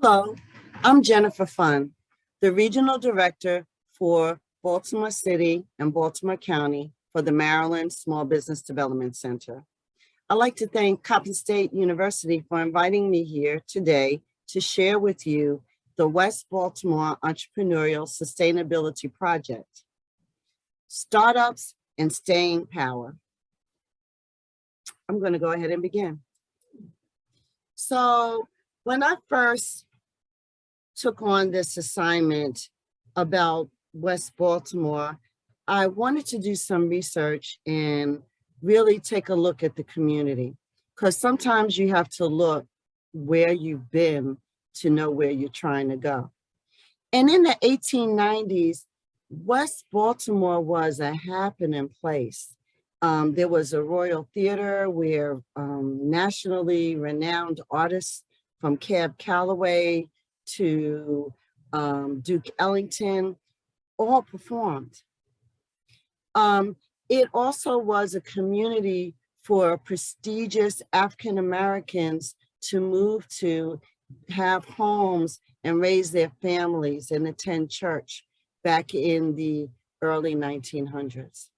Hello, I'm Jennifer Funn, the Regional Director for Baltimore City and Baltimore County for the Maryland Small Business Development Center. I'd like to thank Coppin State University for inviting me here today to share with you the West Baltimore Entrepreneurial Sustainability Project, Startups and Staying Power. I'm going to go ahead and begin. So when I first took on this assignment about West Baltimore, I wanted to do some research and really take a look at the community, because sometimes you have to look where you've been to know where you're trying to go. And in the 1890s, West Baltimore was a happening place. There was a Royal Theater where nationally renowned artists from Cab Calloway to Duke Ellington all performed. It also was a community for prestigious African Americans to move to, have homes and raise their families and attend church back in the early 1900s.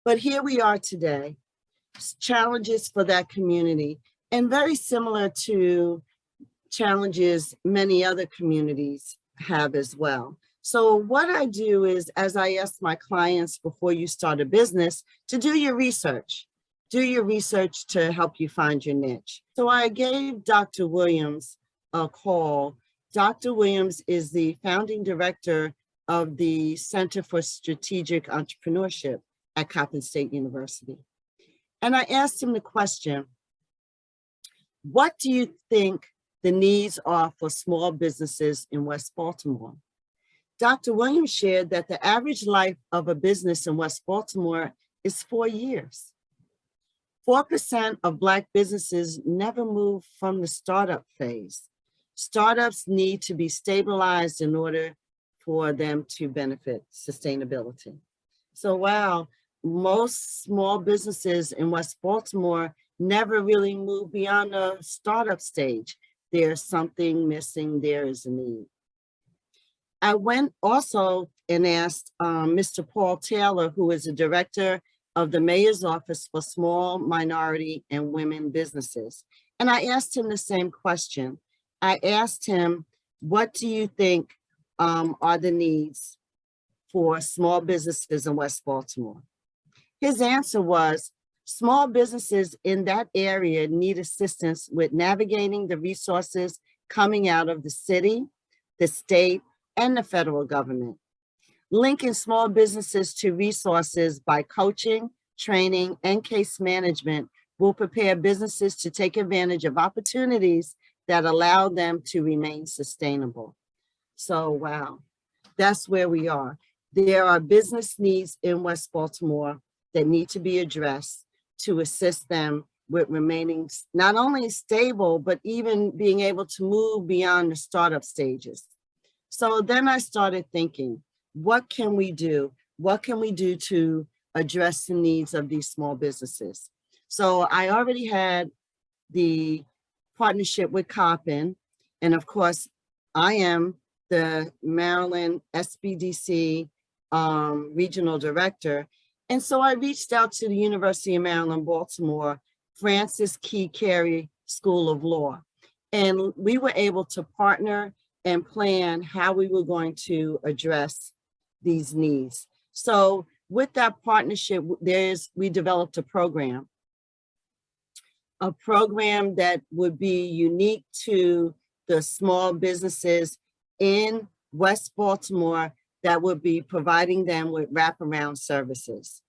But here we are today, challenges for that community, and very similar to challenges many other communities have as well. So what I do is, as I ask my clients before you start a business, to do your research. Do your research to help you find your niche. So I gave Dr. Williams a call. Dr. Williams is the founding director of the Center for Strategic Entrepreneurship at Coppin State University. And I asked him the question, what do you think the needs are for small businesses in West Baltimore? Dr. Williams shared that the average life of a business in West Baltimore is 4 years. 4% of Black businesses never move from the startup phase. Startups need to be stabilized in order for them to benefit sustainability. So wow, most small businesses in West Baltimore never really move beyond the startup stage. There's something missing, there is a need. I went also and asked Mr. Paul Taylor, who is the director of the Mayor's Office for Small, Minority, and Women Businesses. And I asked him the same question. I asked him, what do you think are the needs for small businesses in West Baltimore? His answer was, small businesses in that area need assistance with navigating the resources coming out of the city, the state, and the federal government. Linking small businesses to resources by coaching, training, and case management will prepare businesses to take advantage of opportunities that allow them to remain sustainable. So wow, that's where we are. There are business needs in West Baltimore that need to be addressed to assist them with remaining not only stable, but even being able to move beyond the startup stages. So then I started thinking, what can we do? What can we do to address the needs of these small businesses? So I already had the partnership with Coppin, and of course, I am the Maryland SBDC regional director. And so I reached out to the University of Maryland, Baltimore, Francis Key Carey School of Law. And we were able to partner and plan how we were going to address these needs. So with that partnership, we developed a program that would be unique to the small businesses in West Baltimore that would be providing them with wraparound services.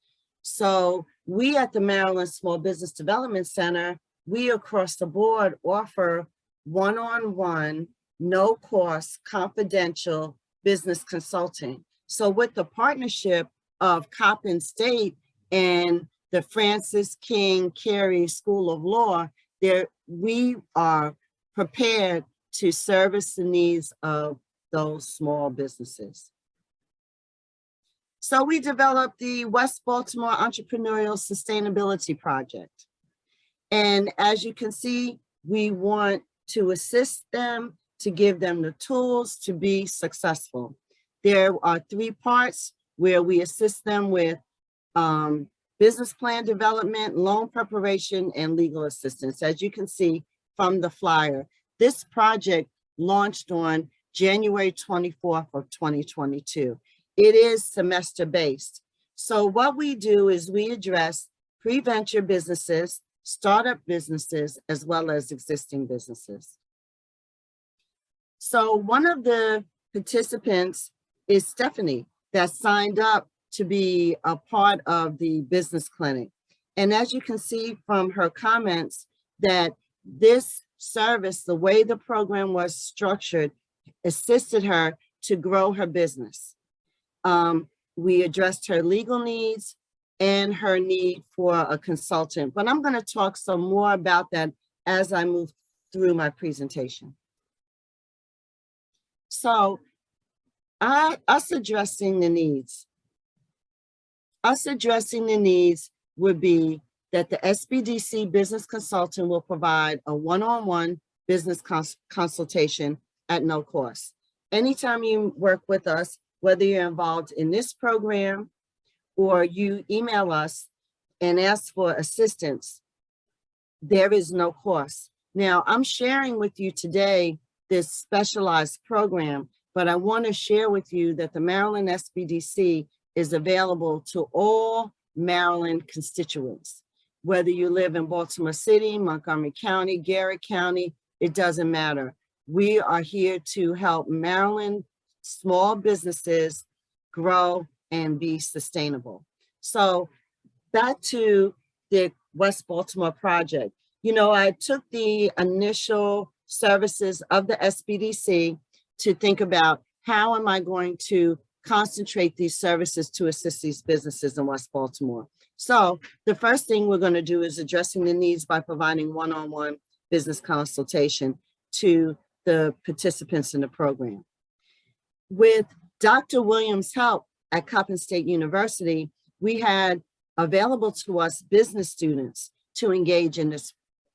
So we at the Maryland Small Business Development Center, we across the board offer one-on-one, no-cost, confidential business consulting. So with the partnership of Coppin State and the Francis King Carey School of Law, we are prepared to service the needs of those small businesses. So we developed the West Baltimore Entrepreneurial Sustainability Project. And as you can see, We want to assist them, to give them the tools to be successful. There are 3 parts where we assist them with business plan development, loan preparation, and legal assistance. As you can see from the flyer, this project launched on January 24th of 2022. It is semester-based. So what we do is we address pre-venture businesses, startup businesses, as well as existing businesses. So one of the participants is Stephanie, that signed up to be a part of the business clinic. And as you can see from her comments, that this service, the way the program was structured, assisted her to grow her business. We addressed her legal needs and her need for a consultant, but I'm going to talk some more about that as I move through my presentation. So us addressing the needs. Us addressing the needs would be that the SBDC business consultant will provide a one-on-one business consultation at no cost. Anytime you work with us, whether you're involved in this program or you email us and ask for assistance, there is no cost. Now, I'm sharing with you today this specialized program, but I want to share with you that the Maryland SBDC is available to all Maryland constituents. Whether you live in Baltimore City, Montgomery County, Garrett County, it doesn't matter. We are here to help Maryland small businesses grow and be sustainable. So back to the West Baltimore project. You know, I took the initial services of the SBDC to think about how am I going to concentrate these services to assist these businesses in West Baltimore. So the first thing we're going to do is addressing the needs by providing one-on-one business consultation to the participants in the program. With Dr. Williams' help at Coppin State University, we had available to us business students to engage in this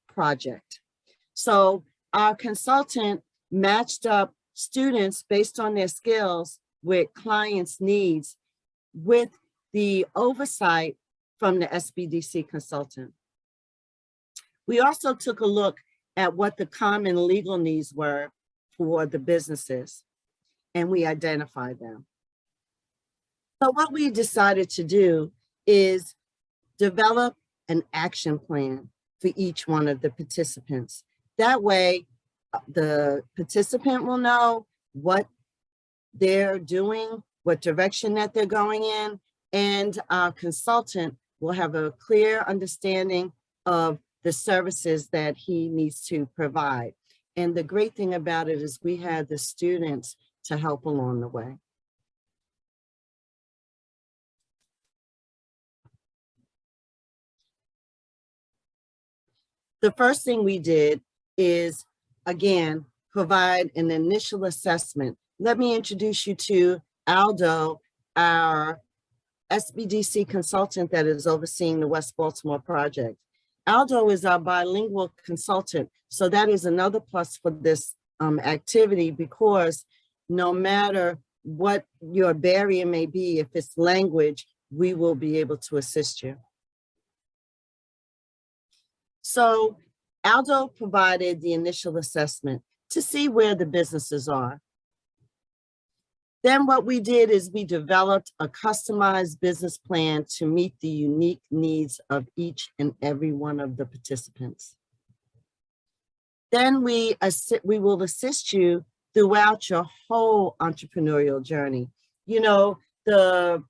project. So our consultant matched up students based on their skills with clients' needs with the oversight from the SBDC consultant. We also took a look at what the common legal needs were for the businesses, and we identified them. So what we decided to do is develop an action plan for each one of the participants. That way, the participant will know what they're doing, what direction that they're going in, and our consultant will have a clear understanding of the services that he needs to provide. And the great thing about it is we had the students to help along the way. The first thing we did is, again, provide an initial assessment. Let me introduce you to Aldo, our SBDC consultant that is overseeing the West Baltimore project. Aldo is our bilingual consultant, so that is another plus for this activity, because no matter what your barrier may be, if it's language, we will be able to assist you. So Aldo provided the initial assessment to see where the businesses are. Then what we did is we developed a customized business plan to meet the unique needs of each and every one of the participants. Then we will assist you throughout your whole entrepreneurial journey. You know, the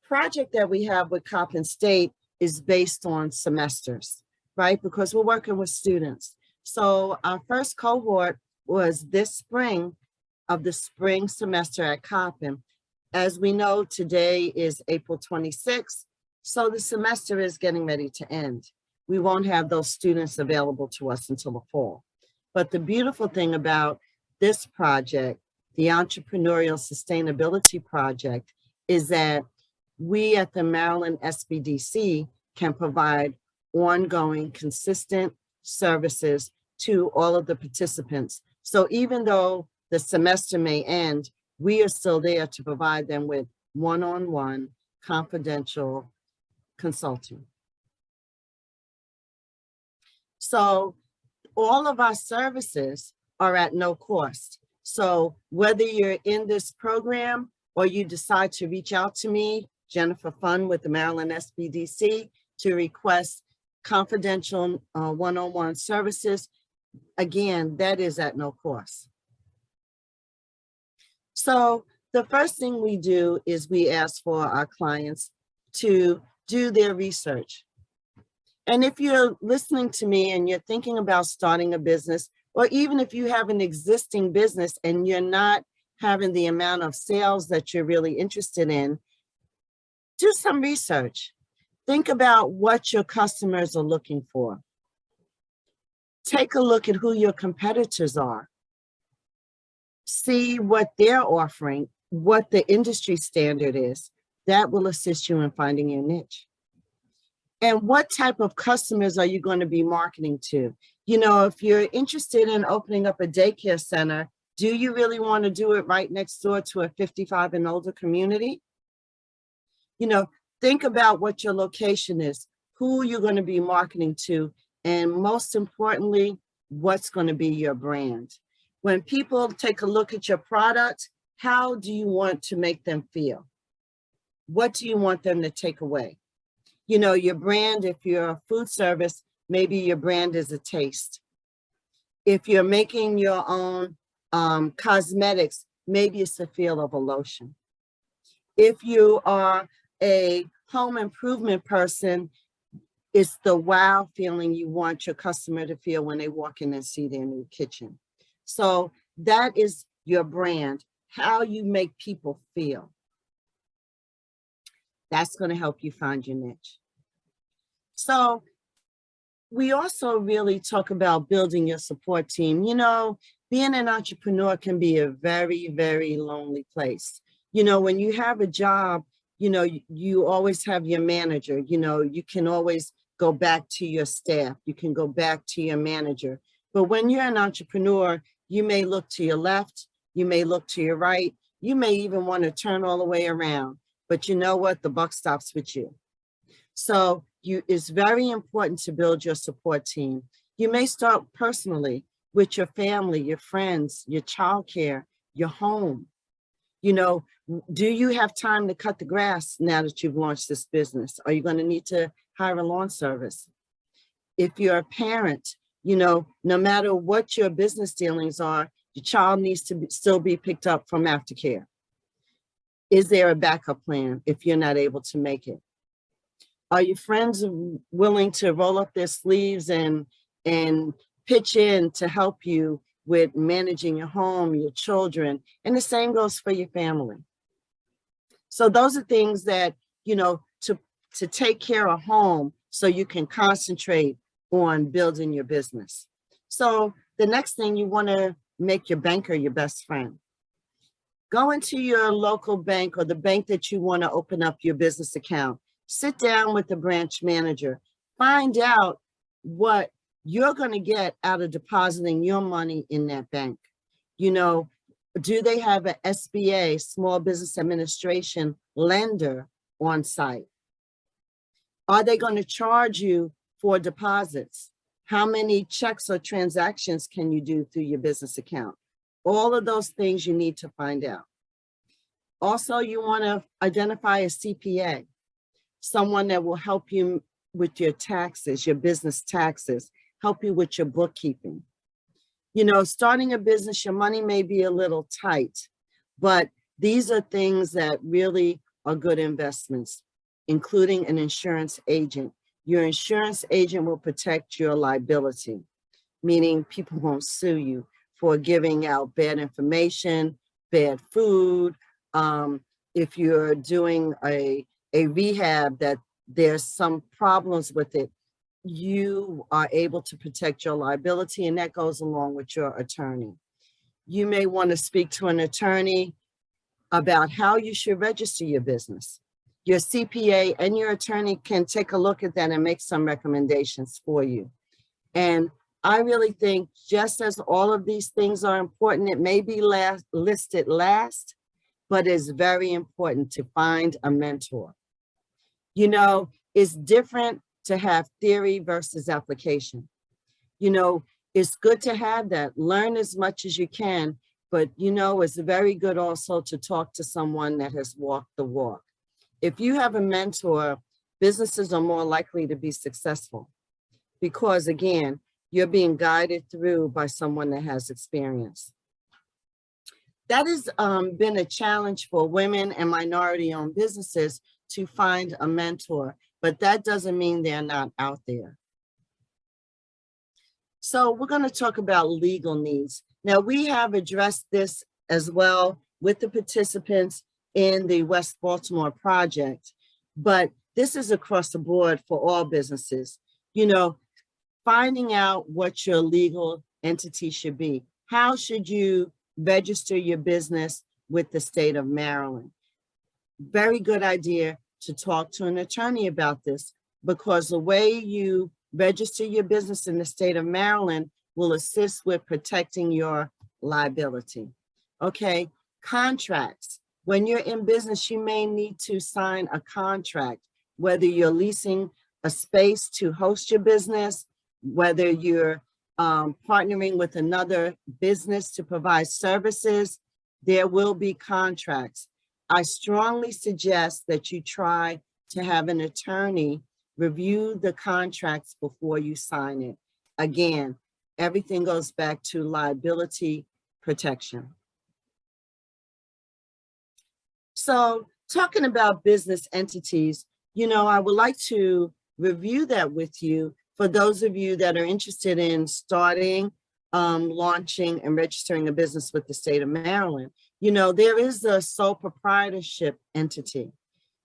project that we have with Coppin State is based on semesters, right? Because we're working with students. So our first cohort was this spring of the spring semester at Coppin. As we know, today is April 26th, so the semester is getting ready to end. We won't have those students available to us until the fall. But the beautiful thing about this project, the Entrepreneurial Sustainability Project, is that we at the Maryland SBDC can provide ongoing, consistent services to all of the participants. So even though the semester may end, we are still there to provide them with one-on-one confidential consulting. So all of our services are at no cost. So whether you're in this program or you decide to reach out to me, Jennifer Funn with the Maryland SBDC, to request confidential one-on-one services, again, that is at no cost. So the first thing we do is we ask for our clients to do their research. And if you're listening to me and you're thinking about starting a business, or even if you have an existing business and you're not having the amount of sales that you're really interested in, do some research. Think about what your customers are looking for. Take a look at who your competitors are. See what they're offering, what the industry standard is. That will assist you in finding your niche. And what type of customers are you going to be marketing to? You know, if you're interested in opening up a daycare center, do you really want to do it right next door to a 55 and older community? You know, think about what your location is, who you're going to be marketing to, and most importantly, what's going to be your brand. When people take a look at your product, how do you want to make them feel? What do you want them to take away? You know, your brand, if you're a food service, maybe your brand is a taste. If you're making your own cosmetics, maybe it's the feel of a lotion. If you are a home improvement person, it's the wow feeling you want your customer to feel when they walk in and see their new kitchen. So that is your brand, how you make people feel. That's going to help you find your niche. So we also really talk about building your support team. You know, being an entrepreneur can be a very, very lonely place. You know, when you have a job, you know, you always have your manager. You know, you can always go back to your staff. You can go back to your manager. But when you're an entrepreneur, you may look to your left, you may look to your right, you may even want to turn all the way around. But you know what? The buck stops with you. So it's very important to build your support team. You may start personally with your family, your friends, your childcare, your home. You know, do you have time to cut the grass now that you've launched this business? Are you going to need to hire a lawn service? If you're a parent, you know, no matter what your business dealings are, your child needs to still be picked up from aftercare. Is there a backup plan if you're not able to make it? Are your friends willing to roll up their sleeves and pitch in to help you with managing your home, your children? And the same goes for your family. So those are things that, you know, to take care of home so you can concentrate on building your business. So the next thing, you want to make your banker your best friend. Go into your local bank or the bank that you want to open up your business account. Sit down with the branch manager. Find out what you're going to get out of depositing your money in that bank. You know, do they have an SBA, Small Business Administration lender on site? Are they going to charge you for deposits? How many checks or transactions can you do through your business account? All of those things you need to find out. Also, you want to identify a CPA, someone that will help you with your taxes, your business taxes, help you with your bookkeeping. You know, starting a business, your money may be a little tight, but these are things that really are good investments, including an insurance agent. Your insurance agent will protect your liability, meaning people won't sue you for giving out bad information, bad food. If you're doing a rehab that there's some problems with it, you are able to protect your liability, and that goes along with your attorney. You may want to speak to an attorney about how you should register your business. Your CPA and your attorney can take a look at that and make some recommendations for you. And I really think just as all of these things are important, it may be listed last, but it's very important to find a mentor. You know, it's different to have theory versus application. You know, it's good to have that. Learn as much as you can, but you know, it's very good also to talk to someone that has walked the walk. If you have a mentor, businesses are more likely to be successful because, again, you're being guided through by someone that has experience. That has been a challenge for women and minority-owned businesses to find a mentor, but that doesn't mean they're not out there. So we're going to talk about legal needs. Now, we have addressed this as well with the participants in the West Baltimore project, but this is across the board for all businesses. You know, finding out what your legal entity should be. How should you register your business with the state of Maryland? Very good idea to talk to an attorney about this, because the way you register your business in the state of Maryland will assist with protecting your liability. Okay, contracts. When you're in business, you may need to sign a contract, whether you're leasing a space to host your business, whether you're partnering with another business to provide services, there will be contracts. I strongly suggest that you try to have an attorney review the contracts before you sign it. Again, everything goes back to liability protection. So talking about business entities, you know, I would like to review that with you for those of you that are interested in starting, launching, and registering a business with the state of Maryland. You know, there is a sole proprietorship entity,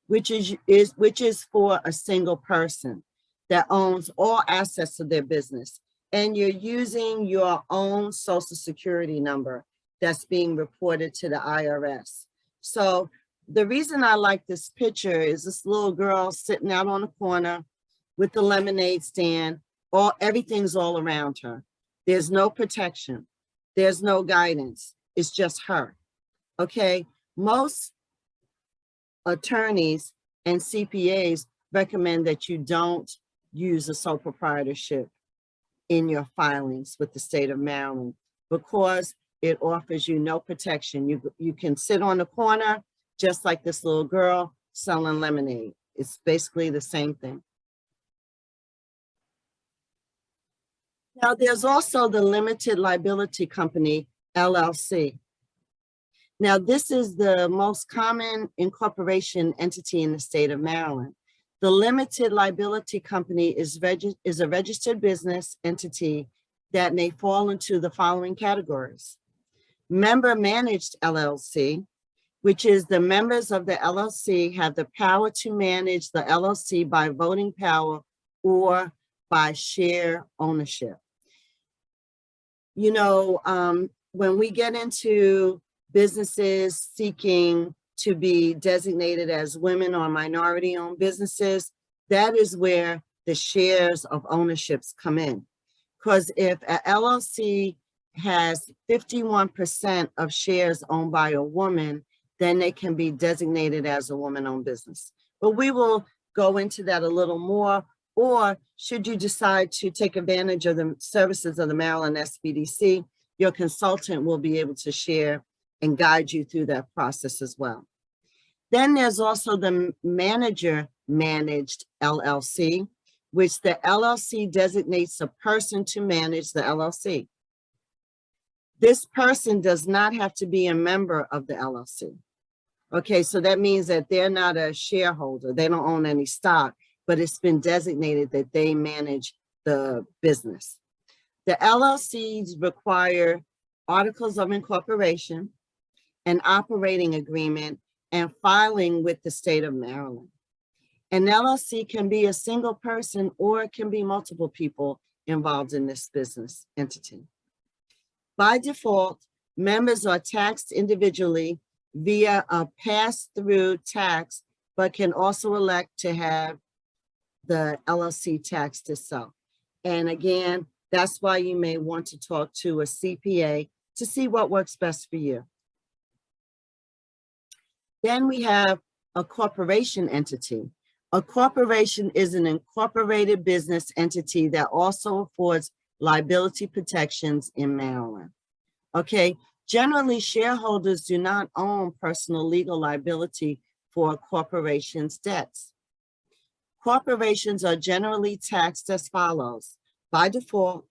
which is for a single person that owns all assets of their business, and you're using your own social security number that's being reported to the IRS. So the reason I like this picture is this little girl sitting out on the corner with the lemonade stand. Everything's all around her. There's no protection. There's no guidance. It's just her. Okay. Most attorneys and CPAs recommend that you don't use a sole proprietorship in your filings with the state of Maryland because it offers you no protection. You can sit on the corner just like this little girl selling lemonade. It's basically the same thing. Now, there's also the limited liability company, LLC. Now, this is the most common incorporation entity in the state of Maryland. The limited liability company is a registered business entity that may fall into the following categories. Member managed LLC, which is the members of the LLC have the power to manage the LLC by voting power or by share ownership. You know, when we get into businesses seeking to be designated as women or minority-owned businesses, that is where the shares of ownerships come in. Because if a LLC has 51% of shares owned by a woman, then they can be designated as a woman-owned business. But we will go into that a little more. Or should you decide to take advantage of the services of the Maryland SBDC, your consultant will be able to share and guide you through that process as well. Then there's also the manager managed LLC, which the LLC designates a person to manage the LLC. This person does not have to be a member of the LLC. Okay, so that means that they're not a shareholder. They don't own any stock, but it's been designated that they manage the business. The LLCs require articles of incorporation, an operating agreement, and filing with the state of Maryland. An LLC can be a single person or it can be multiple people involved in this business entity. By default, members are taxed individually via a pass-through tax, but can also elect to have the LLC taxed itself. And again, That's why you may want to talk to a CPA to see what works best for you. Then we have a corporation entity. A corporation is an incorporated business entity that also affords liability protections in Maryland. Okay, generally shareholders do not own personal legal liability for a corporation's debts. Corporations are generally taxed as follows. By default,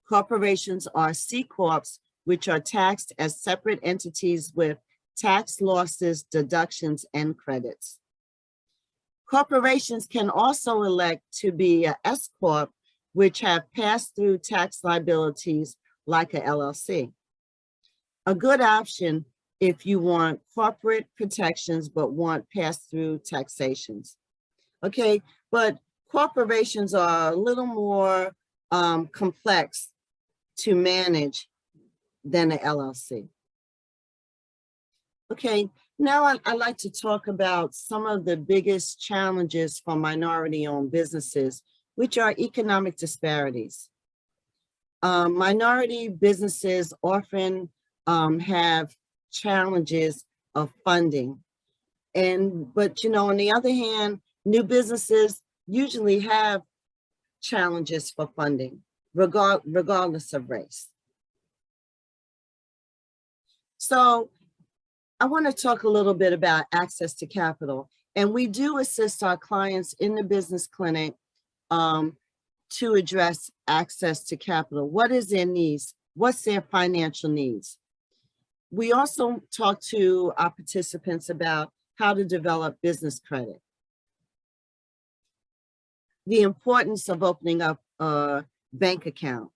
corporations are C Corps, which are taxed as separate entities with tax losses, deductions, and credits. Corporations can also elect to be a S Corp, which have pass-through tax liabilities like a LLC. A good option if you want corporate protections but want pass-through taxations. Okay, but corporations are a little more complex to manage than an LLC. Okay, now I'd like to talk about some of the biggest challenges for minority-owned businesses, which are economic disparities. Minority businesses often have challenges of funding. But on the other hand, new businesses usually have challenges for funding, regardless of race. So I want to talk a little bit about access to capital. And we do assist our clients in the business clinic to address access to capital. What is their needs? What's their financial needs? We also talk to our participants about how to develop business credit, the importance of opening up a bank account,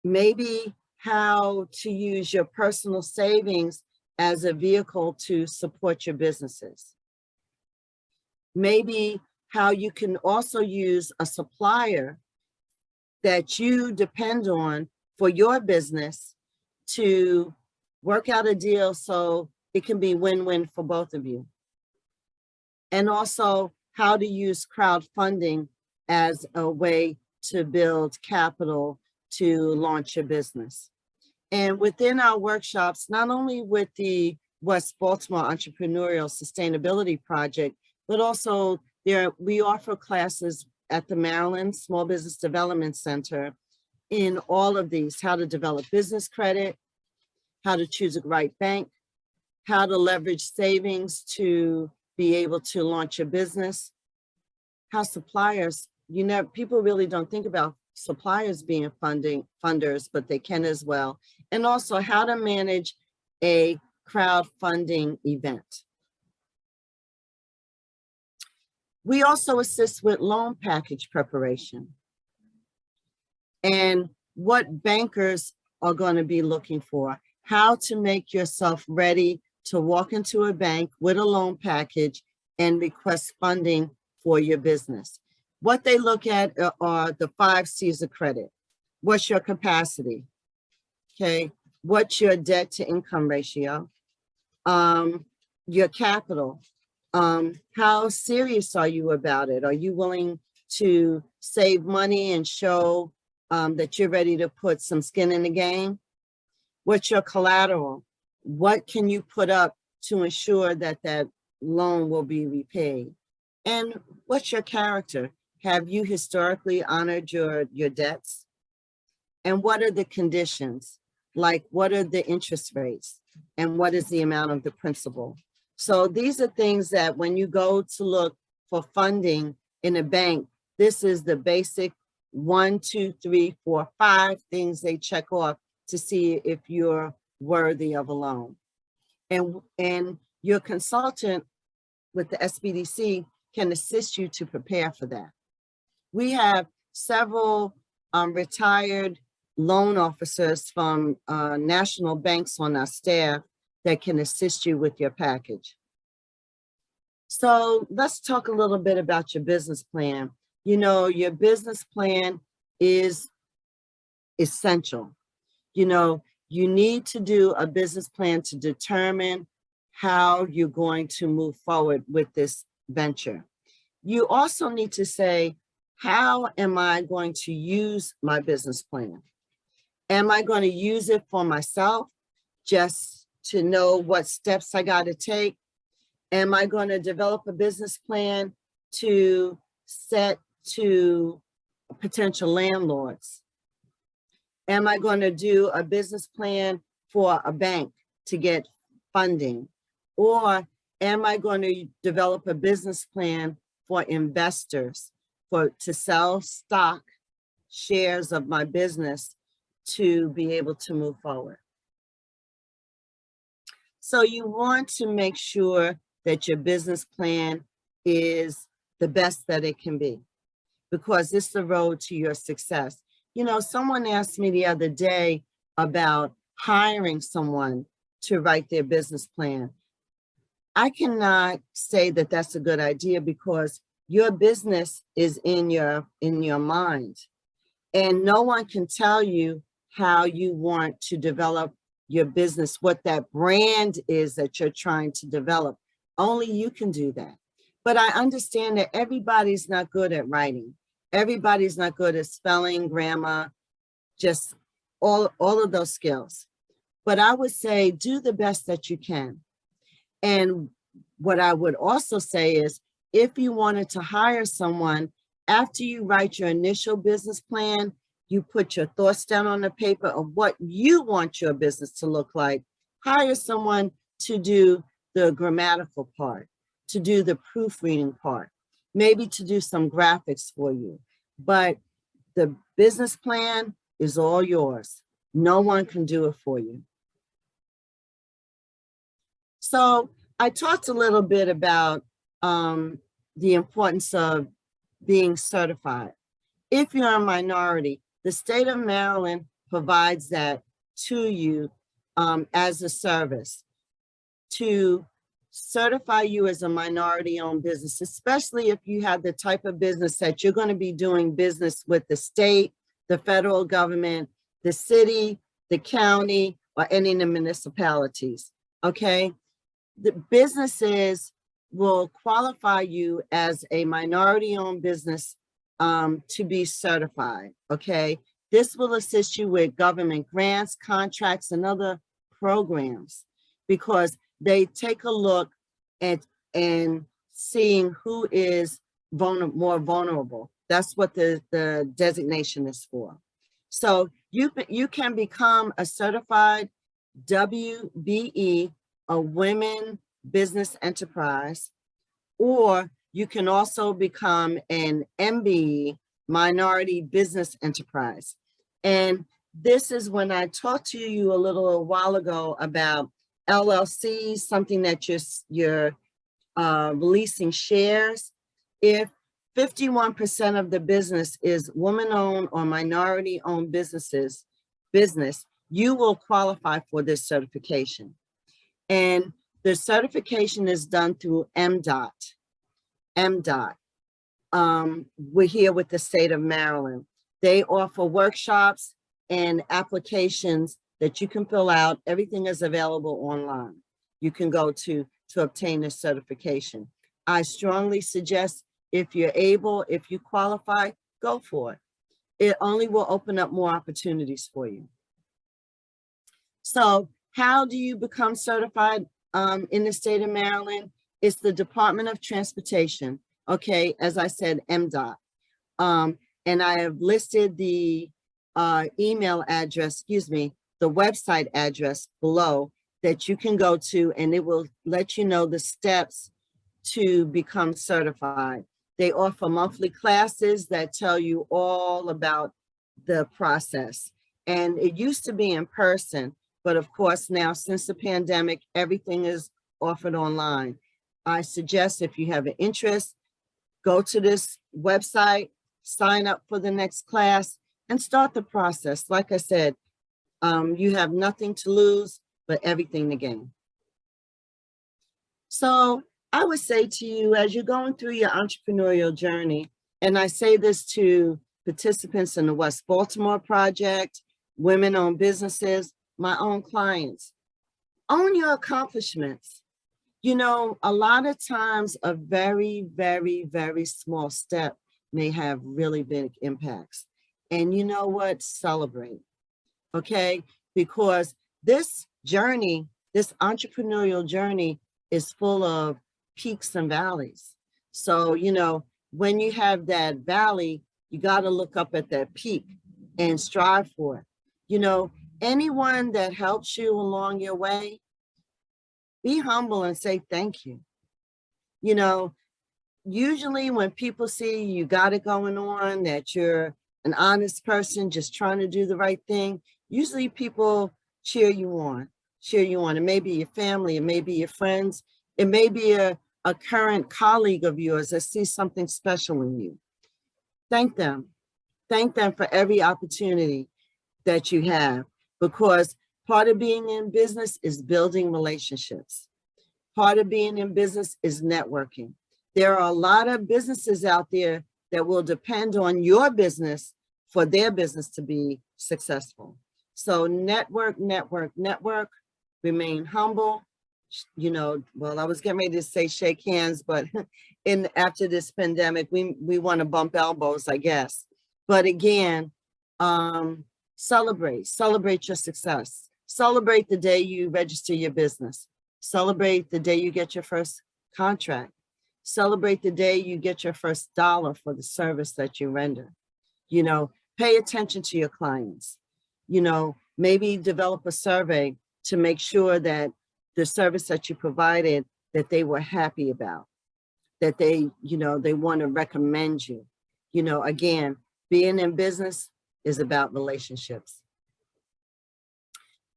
maybe how to use your personal savings as a vehicle to support your businesses, maybe how you can also use a supplier that you depend on for your business to work out a deal so it can be win-win for both of you. And also how to use crowdfunding as a way to build capital to launch your business. And within our workshops, not only with the West Baltimore Entrepreneurial Sustainability Project, but also we offer classes at the Maryland Small Business Development Center in all of these: how to develop business credit, how to choose a right bank, how to leverage savings to be able to launch your business, how suppliers, people really don't think about suppliers being funders, but they can as well. And also how to manage a crowdfunding event. We also assist with loan package preparation and what bankers are going to be looking for, how to make yourself ready to walk into a bank with a loan package and request funding for your business. What they look at are the 5 C's of credit. What's your capacity? Okay. What's your debt to income ratio? Your capital. How serious are you about it? Are you willing to save money and show that you're ready to put some skin in the game? What's your collateral? What can you put up to ensure that that loan will be repaid? And what's your character? Have you historically honored your debts? And what are the conditions? Like, what are the interest rates? And what is the amount of the principal? So these are things that when you go to look for funding in a bank, this is the basic 1, 2, 3, 4, 5 things they check off to see if you're worthy of a loan. And your consultant with the SBDC can assist you to prepare for that. We have several retired loan officers from national banks on our staff that can assist you with your package. So let's talk a little bit about your business plan. Your business plan is essential. You need to do a business plan to determine how you're going to move forward with this venture. You also need to say, how am I going to use my business plan? Am I going to use it for myself, just to know what steps I got to take? Am I going to develop a business plan to set to potential landlords? Am I going to do a business plan for a bank to get funding? Or am I going to develop a business plan for investors to sell stock shares of my business to be able to move forward? So you want to make sure that your business plan is the best that it can be, because it's the road to your success. You know, someone asked me the other day about hiring someone to write their business plan. I cannot say that that's a good idea, because your business is in your mind, and no one can tell you how you want to develop your business, what that brand is that you're trying to develop. Only you can do that. But I understand that everybody's not good at writing. Everybody's not good at spelling, grammar, just all of those skills. But I would say do the best that you can. And what I would also say is, if you wanted to hire someone, after you write your initial business plan, you put your thoughts down on the paper of what you want your business to look like. Hire someone to do the grammatical part, to do the proofreading part, maybe to do some graphics for you. But the business plan is all yours. No one can do it for you. So I talked a little bit about the importance of being certified. If you're a minority, the state of Maryland provides that to you as a service to certify you as a minority-owned business, especially if you have the type of business that you're going to be doing business with the state, the federal government, the city, the county, or any of the municipalities, okay? The businesses will qualify you as a minority-owned business to be certified, okay? This will assist you with government grants, contracts, and other programs, because they take a look at and seeing who is more vulnerable. That's what the designation is for. So you can become a certified WBE, a women business enterprise, or you can also become an MBE, minority business enterprise. And this is when I talked to you a little while ago about LLCs, something that you're releasing shares. If 51% of the business is woman-owned or minority-owned business, you will qualify for this certification. And the certification is done through MDOT. We're here with the state of Maryland. They offer workshops and applications that you can fill out. Everything is available online. You can go to obtain this certification. I strongly suggest, if you're able, if you qualify, go for it. It only will open up more opportunities for you. So how do you become certified in the state of Maryland? It's the Department of Transportation. Okay, as I said, MDOT. And I have listed the email address, the website address below that you can go to, and it will let you know the steps to become certified. They offer monthly classes that tell you all about the process. And it used to be in person, but of course now, since the pandemic, everything is offered online. I suggest, if you have an interest, go to this website, sign up for the next class, and start the process. Like I said, you have nothing to lose, but everything to gain. So I would say to you, as you're going through your entrepreneurial journey, and I say this to participants in the West Baltimore Project, women-owned businesses, my own clients, own your accomplishments. You know, a lot of times a very, very, very small step may have really big impacts. And you know what? Celebrate, okay? Because this journey, this entrepreneurial journey is full of peaks and valleys. So, you know, when you have that valley, you got to look up at that peak and strive for it. You know, anyone that helps you along your way, be humble and say thank you. You know, usually when people see you got it going on, that you're an honest person just trying to do the right thing, usually people cheer you on, cheer you on. It may be your family, it may be your friends, it may be a current colleague of yours that sees something special in you. Thank them. Thank them for every opportunity that you have, because part of being in business is building relationships. Part of being in business is networking. There are a lot of businesses out there that will depend on your business for their business to be successful. So network, network, network, remain humble. You know, well, I was getting ready to say shake hands, but after this pandemic, we want to bump elbows, I guess. But again, celebrate your success. Celebrate the day you register your business. Celebrate the day you get your first contract. Celebrate the day you get your first dollar for the service that you render. You know, pay attention to your clients. You know, maybe develop a survey to make sure that the service that you provided, that they were happy about, that they, you know, they want to recommend you. You know, again, being in business is about relationships.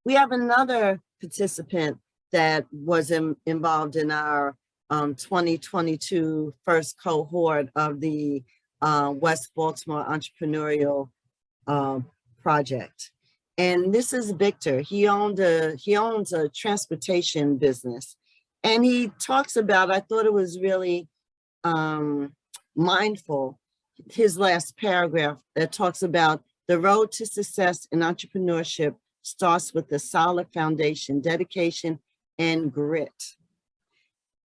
We have another participant that was involved in our 2022 first cohort of the West Baltimore Entrepreneurial Project. And this is Victor. He owns a transportation business. And he talks about, I thought it was really mindful, his last paragraph that talks about the road to success in entrepreneurship starts with a solid foundation, dedication, and grit.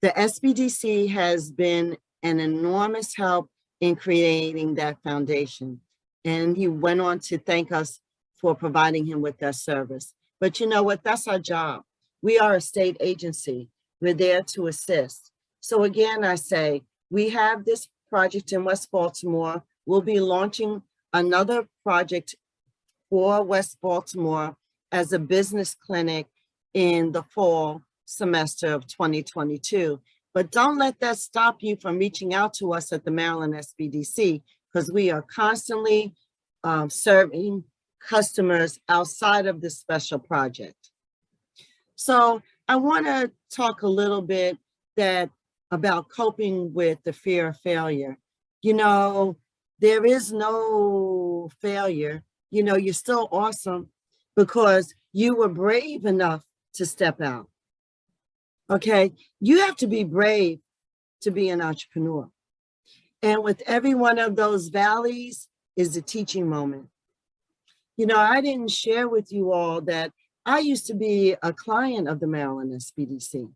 The SBDC has been an enormous help in creating that foundation. And he went on to thank us for providing him with that service. But you know what? That's our job. We are a state agency. We're there to assist. So again, I say, we have this project in West Baltimore. We'll be launching another project for West Baltimore as a business clinic in the fall semester of 2022. But don't let that stop you from reaching out to us at the Maryland SBDC, because we are constantly serving customers outside of this special project. So I want to talk a little bit about coping with the fear of failure. You know, there is no failure. You know, you're still awesome because you were brave enough to step out. Okay, you have to be brave to be an entrepreneur. And with every one of those valleys is a teaching moment. You know, I didn't share with you all that I used to be a client of the Maryland SBDC.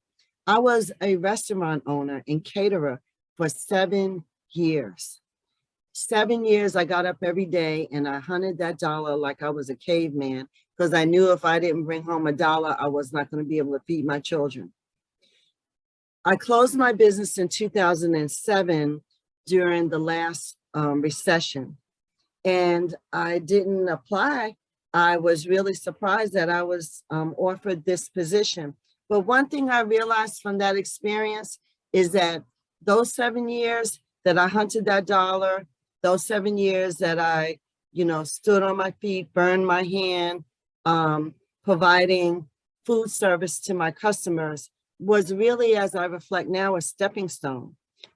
I was a restaurant owner and caterer for 7 years. 7 years, I got up every day and I hunted that dollar like I was a caveman, because I knew if I didn't bring home a dollar, I was not going to be able to feed my children. I closed my business in 2007 during the last recession, and I didn't apply. I was really surprised that I was offered this position. But one thing I realized from that experience is that those 7 years that I hunted that dollar, those 7 years that I, you know, stood on my feet, burned my hand, providing food service to my customers, was really, as I reflect now, a stepping stone.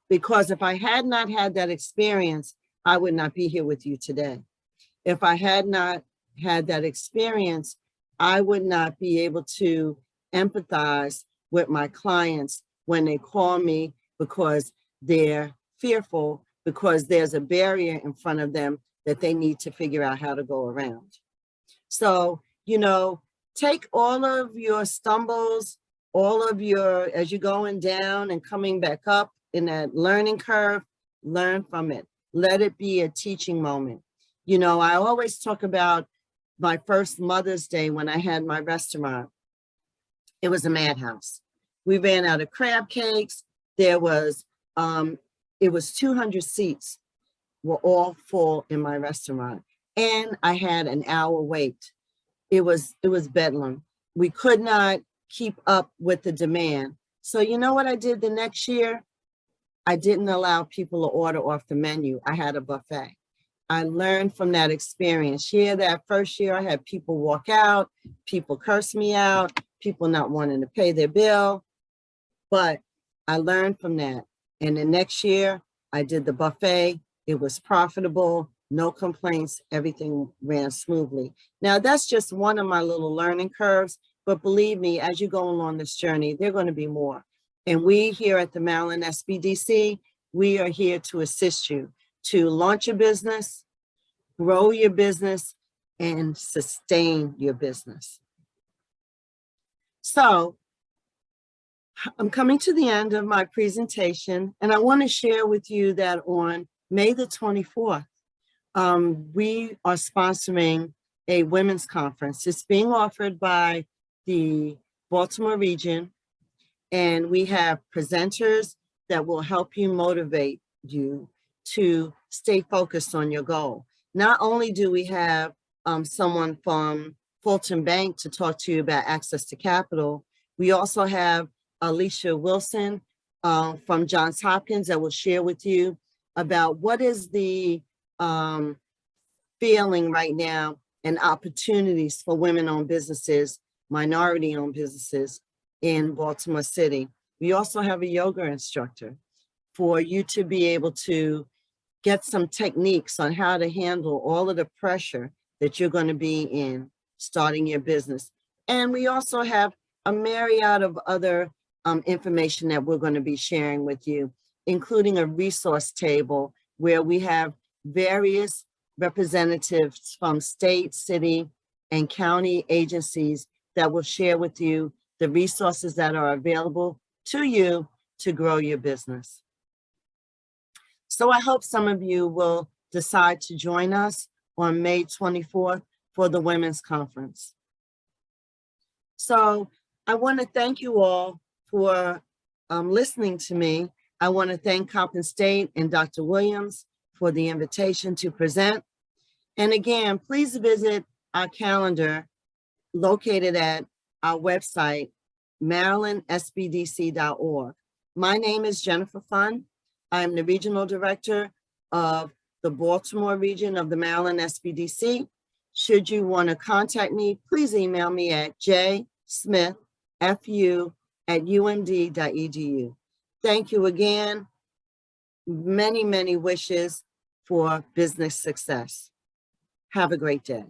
Because if I had not had that experience, I would not be here with you today. If I had not had that experience, I would not be able to empathize with my clients when they call me because they're fearful, because there's a barrier in front of them that they need to figure out how to go around. So, you know, take all of your stumbles, all of your, as you're going down and coming back up in that learning curve, learn from it. Let it be a teaching moment. You know, I always talk about my first Mother's Day when I had my restaurant. It was a madhouse. We ran out of crab cakes. There was, it was 200 seats were all full in my restaurant. And I had an hour wait. It was bedlam. We could not keep up with the demand. So you know what I did the next year? I didn't allow people to order off the menu. I had a buffet. I learned from that experience. Yeah, that first year I had people walk out, people curse me out, people not wanting to pay their bill, but I learned from that. And the next year I did the buffet. It was profitable, no complaints, everything ran smoothly. Now that's just one of my little learning curves, but believe me, as you go along this journey, there are going to be more. And we here at the Maryland SBDC, we are here to assist you to launch a business, grow your business, and sustain your business. So I'm coming to the end of my presentation, and I want to share with you that on May the 24th, we are sponsoring a women's conference. It's being offered by the Baltimore region, and we have presenters that will help you motivate you to stay focused on your goal. Not only do we have someone from Fulton Bank to talk to you about access to capital, we also have Alicia Wilson from Johns Hopkins that will share with you about what is the feeling right now and opportunities for women-owned businesses, minority-owned businesses in Baltimore City. We also have a yoga instructor for you to be able to get some techniques on how to handle all of the pressure that you're going to be in starting your business. And we also have a myriad of other information that we're going to be sharing with you, including a resource table where we have various representatives from state, city, and county agencies that will share with you the resources that are available to you to grow your business. So I hope some of you will decide to join us on May 24th for the Women's Conference. So I want to thank you all for listening to me. I want to thank Coppin State and Dr. Williams for the invitation to present. And again, please visit our calendar located at our website, marylandsbdc.org. My name is Jennifer Funn. I'm the Regional Director of the Baltimore region of the Maryland SBDC. Should you want to contact me, please email me at jsmithfu@umd.edu. Thank you again. Many, many wishes for business success. Have a great day.